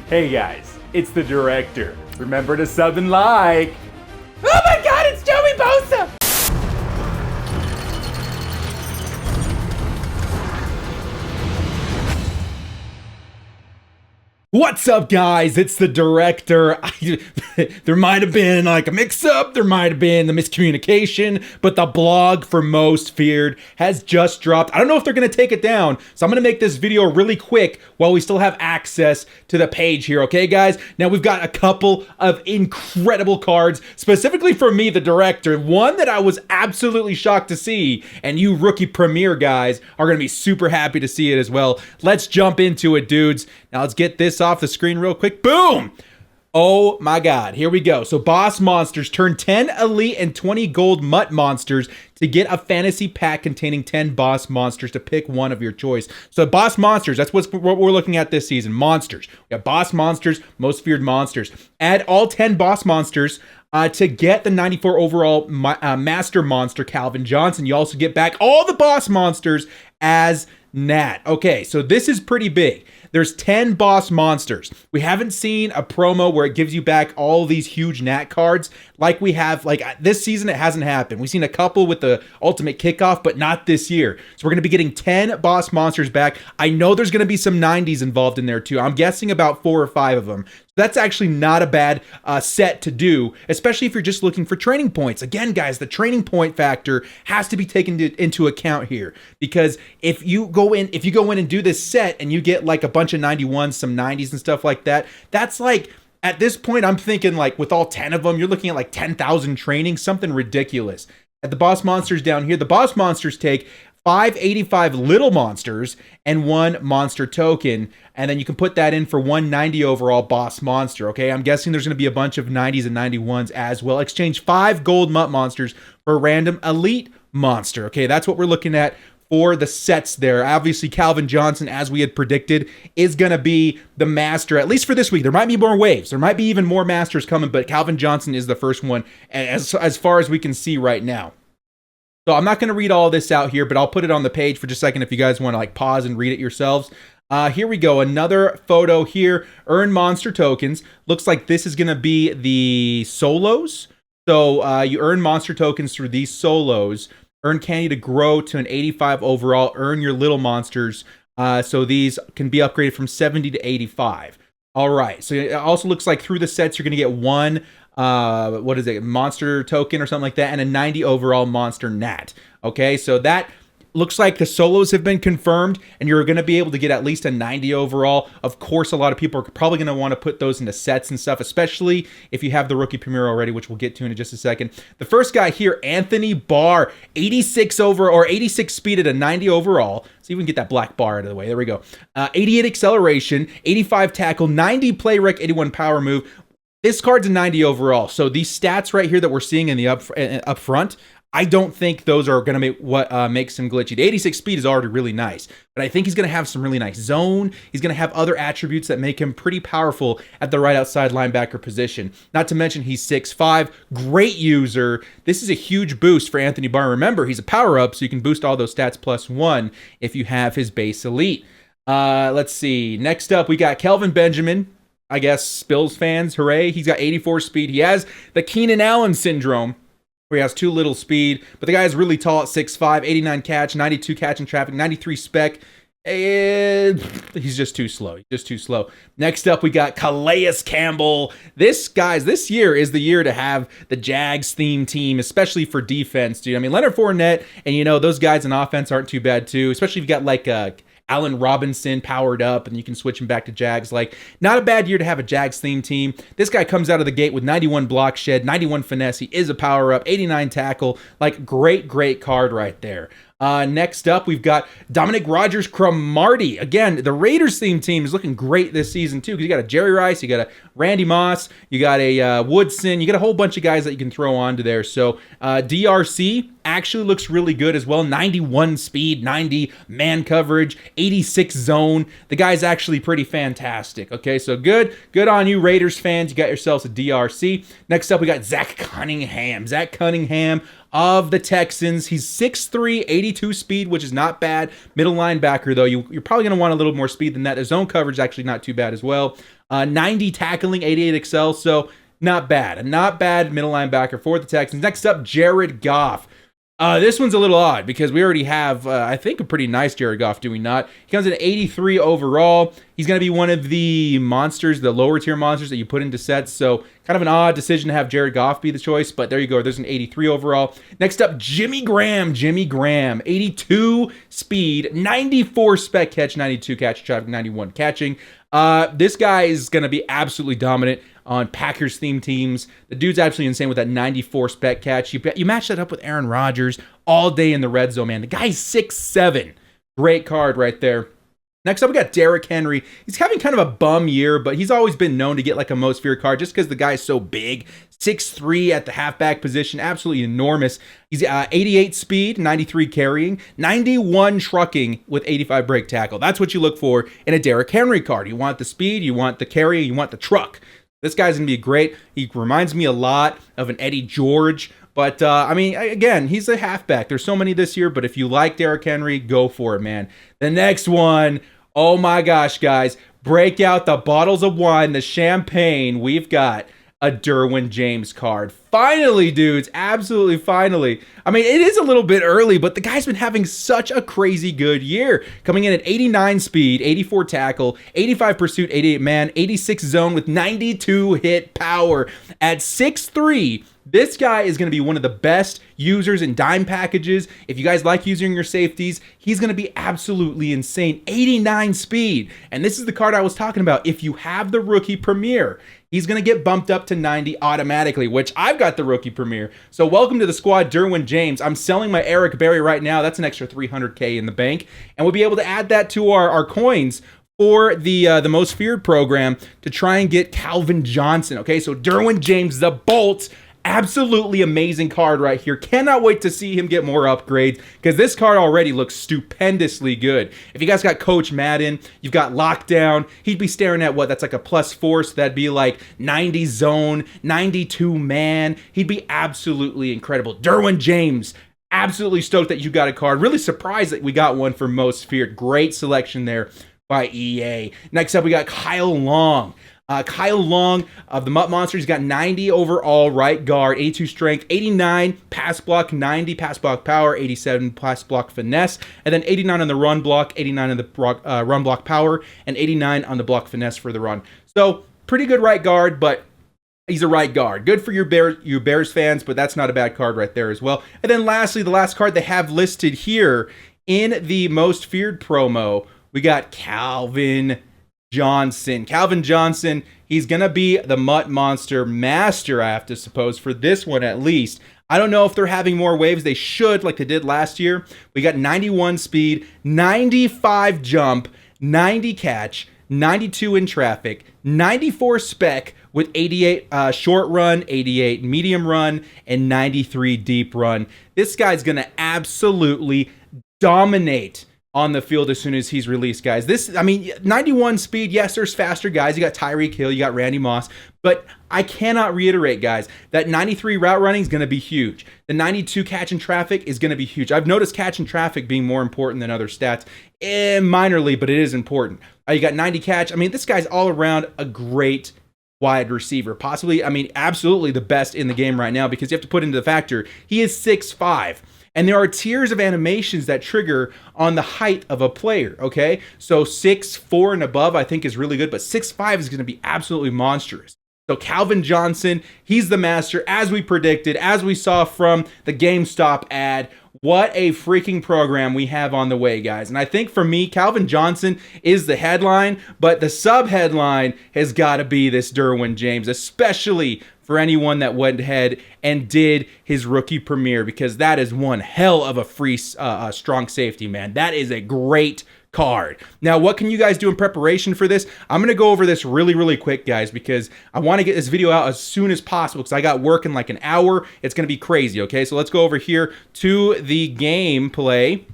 Hey guys, it's the director. Remember to sub and like. Oh my god, it's Joey Bosa! What's up, guys? It's the director. There might have been like a mix-up, there might have been the miscommunication, but the blog for Most Feared has just dropped. I don't know if they're going to take it down, so I'm going to make this video really quick while we still have access to the page here, okay, guys? Now, we've got a couple of incredible cards, specifically for me, the director. One that I was absolutely shocked to see, and you rookie premier guys are going to be super happy to see it as well. Let's jump into it, dudes. Now, let's get this off the screen real quick. Boom! Oh my god, here we go. So boss monsters, turn 10 elite and 20 gold mutt monsters to get a fantasy pack containing 10 boss monsters to pick one of your choice. So boss monsters, that's what we're looking at this season. Monsters. We got boss monsters, most feared monsters. Add all 10 boss monsters to get the 94 overall master monster, Kelvin Johnson. You also get back all the boss monsters as Nat. Okay, so this is pretty big. There's 10 boss monsters. We haven't seen a promo where it gives you back all these huge Nat cards like we have, like this season it hasn't happened. We've seen a couple with the ultimate kickoff, but not this year. So we're going to be getting 10 boss monsters back. I know there's going to be some 90s involved in there too. I'm guessing about 4 or 5 of them. That's actually not a bad set to do, especially if you're just looking for training points. Again, guys, the training point factor has to be taken into account here, because if you go in and do this set and you get like a bunch of 91s, some 90s and stuff like that, that's like, at this point, I'm thinking like with all 10 of them, you're looking at like 10,000 training, something ridiculous. At the boss monsters down here, the boss monsters take 585 little monsters and 1 monster token, and then you can put that in for 190 overall boss monster, okay? I'm guessing there's going to be a bunch of 90s and 91s as well. Exchange 5 gold mutt monsters for a random elite monster, okay? That's what we're looking at for the sets there. Obviously, Kelvin Johnson, as we had predicted, is going to be the master, at least for this week. There might be more waves. There might be even more masters coming, but Kelvin Johnson is the first one as far as we can see right now. So I'm not going to read all this out here, but I'll put it on the page for just a second if you guys want to like pause and read it yourselves. Here we go. Another photo here. Earn monster tokens. Looks like this is going to be the solos. So you earn monster tokens through these solos. Earn candy to grow to an 85 overall. Earn your little monsters. So these can be upgraded from 70 to 85. All right. So it also looks like through the sets, you're going to get 1 what is it, monster token or something like that, and a 90 overall monster Nat. Okay, so that looks like the solos have been confirmed, and you're going to be able to get at least a 90 overall. Of course, a lot of people are probably going to want to put those into sets and stuff, especially if you have the rookie premier already, which we'll get to in just a second. The first guy here, Anthony Barr, 86 speed at a 90 overall. So you can get that black bar out of the way. There we go. 88 acceleration, 85 tackle, 90 play rec, 81 power move. This card's a 90 overall, so these stats right here that we're seeing in the up front, I don't think those are going to make what makes him glitchy. The 86 speed is already really nice, but I think he's going to have some really nice zone. He's going to have other attributes that make him pretty powerful at the right outside linebacker position. Not to mention he's 6'5", great user. This is a huge boost for Anthony Barr. Remember, he's a power-up, so you can boost all those stats +1 if you have his base elite. Let's see. Next up, we got Kelvin Benjamin. I guess Bills fans, hooray. He's got 84 speed. He has the Keenan Allen syndrome, where he has too little speed, but the guy is really tall at 6'5", 89 catch, 92 catch in traffic, 93 spec. And he's just too slow. Next up, we got Calais Campbell. This year is the year to have the Jags theme team, especially for defense, dude. I mean, Leonard Fournette and, those guys in offense aren't too bad, too, especially if you got like Allen Robinson powered up and you can switch him back to Jags. Like, not a bad year to have a Jags theme team. This guy comes out of the gate with 91 block shed, 91 finesse. He is a power up, 89 tackle. Like, great card right there. Next up, we've got Dominic Rodgers-Cromartie. Again, the Raiders theme team is looking great this season too, because you got a Jerry Rice, you got a Randy Moss, you got a Woodson, you got a whole bunch of guys that you can throw onto there. So DRC actually looks really good as well. 91 speed, 90 man coverage, 86 zone. The guy's actually pretty fantastic. Okay, so good on you Raiders fans. You got yourselves a DRC. Next up, we got Zach Cunningham. of the Texans. He's 6'3", 82 speed, which is not bad. Middle linebacker, though, you're probably going to want a little more speed than that. His zone coverage is actually not too bad as well. 90 tackling, 88 excel, so not bad. A not bad middle linebacker for the Texans. Next up, Jared Goff. This one's a little odd because we already have, I think, a pretty nice Jared Goff, do we not? He comes in at 83 overall. He's going to be one of the monsters, the lower tier monsters that you put into sets. So kind of an odd decision to have Jared Goff be the choice, but there you go. There's an 83 overall. Next up, Jimmy Graham. 82 speed, 94 spec catch, 92 catch traffic, 91 catching. This guy is going to be absolutely dominant on Packers themed teams. The dude's absolutely insane with that 94 spec catch. You match that up with Aaron Rodgers all day in the red zone, man. The guy's 6'7". Great card right there. Next up, we got Derrick Henry. He's having kind of a bum year, but he's always been known to get like a most feared card just because the guy's so big. 6'3" at the halfback position, absolutely enormous. He's 88 speed, 93 carrying, 91 trucking with 85 break tackle. That's what you look for in a Derrick Henry card. You want the speed, you want the carry, you want the truck. This guy's going to be great. He reminds me a lot of an Eddie George. But, I mean, again, he's a halfback. There's so many this year, but if you like Derrick Henry, go for it, man. The next one, oh my gosh, guys. Break out the bottles of wine, the champagne. We've got a Derwin James card. Finally, dudes. Absolutely finally. I mean, it is a little bit early, but the guy's been having such a crazy good year. Coming in at 89 speed, 84 tackle, 85 pursuit, 88 man, 86 zone with 92 hit power. At 6'3", this guy is going to be one of the best users in dime packages. If you guys like using your safeties, he's going to be absolutely insane. 89 speed. And this is the card I was talking about. If you have the rookie premier, he's going to get bumped up to 90 automatically, which I've got the rookie premier. So welcome to the squad, Derwin James. I'm selling my Eric Berry right now. That's an extra $300K in the bank. And we'll be able to add that to our coins for the most feared program to try and get Kelvin Johnson. Okay, so Derwin James, the Bolt. Absolutely amazing card right here. Cannot wait to see him get more upgrades because this card already looks stupendously good. If you guys got Coach Madden, you've got Lockdown, he'd be staring at what? That's like a +4, so that'd be like 90 zone, 92 man. He'd be absolutely incredible. Derwin James, absolutely stoked that you got a card. Really surprised that we got one for most feared. Great selection there by EA. Next up, we got Kyle Long. Kyle Long of the Mutt Monsters, he's got 90 overall right guard, 82 strength, 89 pass block, 90 pass block power, 87 pass block finesse, and then 89 on the run block, 89 on the run block power, and 89 on the block finesse for the run. So pretty good right guard, but he's a right guard. Good for your Bears fans, but that's not a bad card right there as well. And then lastly, the last card they have listed here in the most feared promo, we got Kelvin Johnson. Kelvin Johnson, he's going to be the Mutt Monster master, I have to suppose, for this one at least. I don't know if they're having more waves. They should, like they did last year. We got 91 speed, 95 jump, 90 catch, 92 in traffic, 94 spec with 88 short run, 88 medium run, and 93 deep run. This guy's going to absolutely dominate on the field as soon as he's released, guys. This, I mean, 91 speed, yes, there's faster guys. You got Tyreek Hill, you got Randy Moss, but I cannot reiterate, guys, that 93 route running is going to be huge. The 92 catch in traffic is going to be huge. I've noticed catch in traffic being more important than other stats, minorly, but it is important. You got 90 catch. I mean, this guy's all around a great wide receiver. Possibly, I mean, absolutely the best in the game right now because you have to put into the factor, he is 6'5". And there are tiers of animations that trigger on the height of a player, okay? So 6'4" and above, I think, is really good, but 6'5" is going to be absolutely monstrous. So Kelvin Johnson, he's the master, as we predicted, as we saw from the GameStop ad. What a freaking program we have on the way, guys. And I think for me, Kelvin Johnson is the headline, but the sub-headline has got to be this Derwin James, especially for anyone that went ahead and did his rookie premiere, because that is one hell of a free strong safety, man. That is a great card. Now, what can you guys do in preparation for this? I'm going to go over this really, really quick, guys, because I want to get this video out as soon as possible because I got work in like an hour. It's going to be crazy, okay? So let's go over here to the gameplay.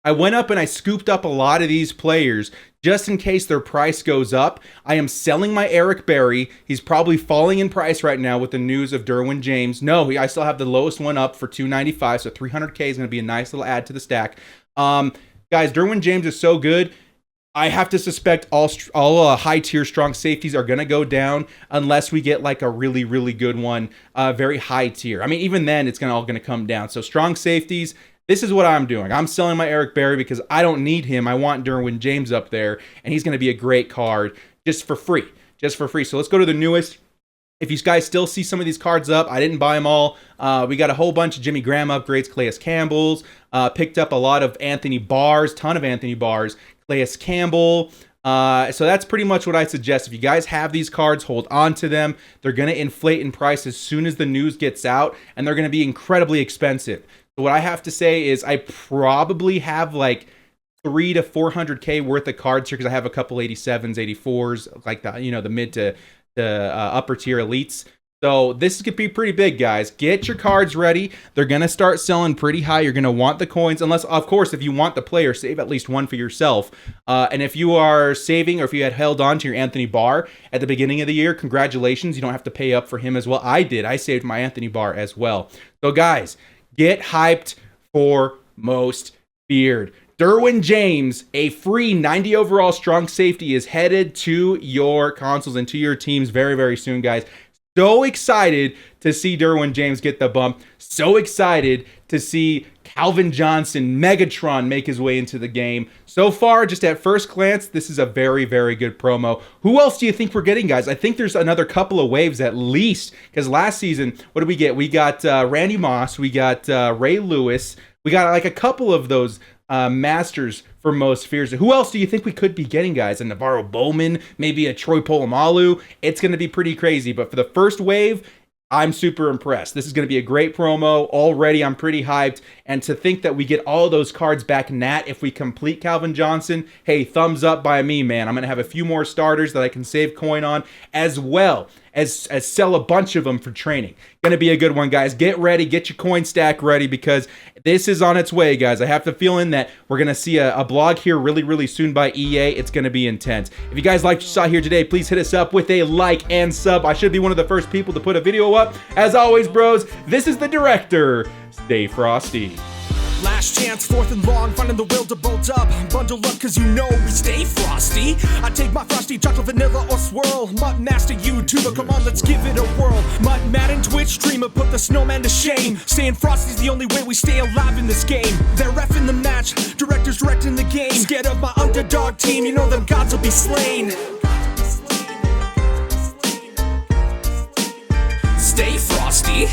I went up and I scooped up a lot of these players just in case their price goes up. I am selling my Eric Berry. He's probably falling in price right now with the news of Derwin James. No, I still have the lowest one up for $295, so $300K is going to be a nice little add to the stack. Guys, Derwin James is so good. I have to suspect all high-tier strong safeties are going to go down unless we get like a really, really good one, very high tier. I mean, even then, it's all going to come down. So strong safeties, this is what I'm doing. I'm selling my Eric Berry because I don't need him. I want Derwin James up there, and he's going to be a great card just for free. Just for free. So let's go to the newest. If you guys still see some of these cards up, I didn't buy them all. We got a whole bunch of Jimmy Graham upgrades, Calais Campbell's, picked up a lot of Anthony Barrs, ton of Anthony Barrs, Calais Campbell. So that's pretty much what I suggest. If you guys have these cards, hold on to them. They're going to inflate in price as soon as the news gets out, and they're going to be incredibly expensive. So what I have to say is I probably have like 300 to 400K worth of cards here because I have a couple 87s, 84s, like the mid to upper tier elites. So this could be pretty big, guys. Get your cards ready. They're going to start selling pretty high. You're going to want the coins, unless, of course, if you want the player, save at least one for yourself. And if you are saving, or if you had held on to your Anthony Barr at the beginning of the year, congratulations. You don't have to pay up for him as well. I did. I saved my Anthony Barr as well. So, guys, get hyped for most feared. Derwin James, a free 90 overall strong safety, is headed to your consoles and to your teams very, very soon, guys. So excited to see Derwin James get the bump. So excited to see Kelvin Johnson, Megatron, make his way into the game. So far, just at first glance, this is a very, very good promo. Who else do you think we're getting, guys? I think there's another couple of waves at least, because last season, what did we get? We got Randy Moss, we got Ray Lewis, we got like a couple of those masters for most fears. Who else do you think we could be getting, guys? A Navarro Bowman, maybe a Troy Polamalu. It's going to be pretty crazy. But for the first wave, I'm super impressed. This is going to be a great promo. Already, I'm pretty hyped. And to think that we get all those cards back nat if we complete Kelvin Johnson, hey, thumbs up by me, man. I'm going to have a few more starters that I can save coin on, as well as sell a bunch of them for training. Going to be a good one, guys. Get ready. Get your coin stack ready, because this is on its way, guys. I have the feeling that we're going to see a blog here really, really soon by EA. It's going to be intense. If you guys liked what you saw here today, please hit us up with a like and sub. I should be one of the first people to put a video up. As always, bros, this is the Director. Stay frosty. Last chance, 4th and long, finding the will to bolt up. Bundle up, cause you know we stay frosty. I take my frosty, chocolate, vanilla, or swirl. Mutt Master YouTuber, come on, let's give it a whirl. Mutt Madden, Twitch streamer, put the snowman to shame. Staying frosty's the only way we stay alive in this game. They're reffing the match, directors directing the game. Scared of my underdog team, you know them gods will be slain. Stay frosty.